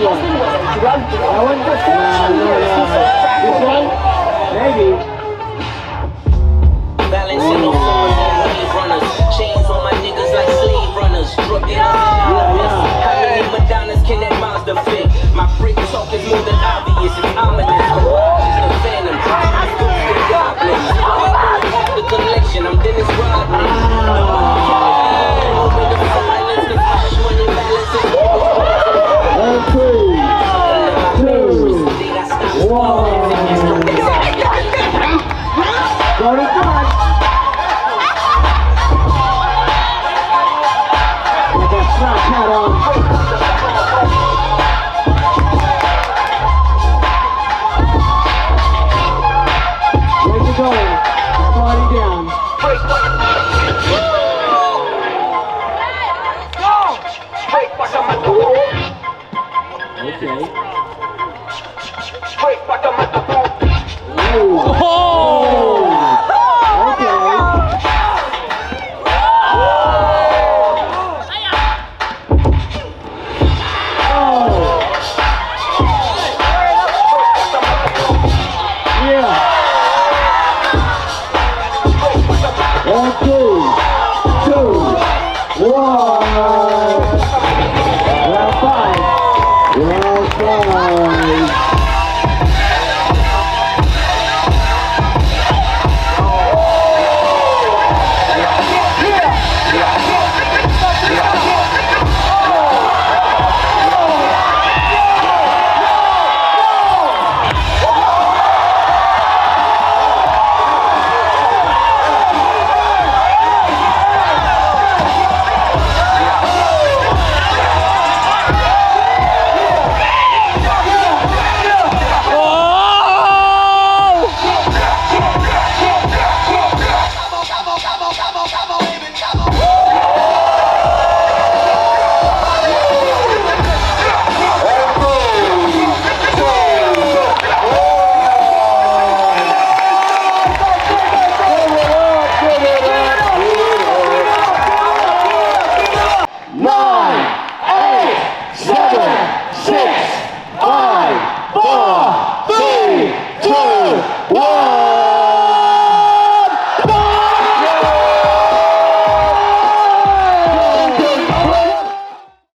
one. That one? This one? Maybe. Balancing on floors and wave runners. Chains on my niggas like slave runners. Drug dealers and outlaws. How many Madonnas can that Mazda fit? My brick talk is more than obvious. It's ominous. Mirage is the phantom. I'm the goblin. The collection. I'm Dennis Rodman. The money can't over the silence. The cash money balance is And 3, 2, 1. Go to front. Get that flat hat on. Where's it going? Sliding down. Okay. Ooh.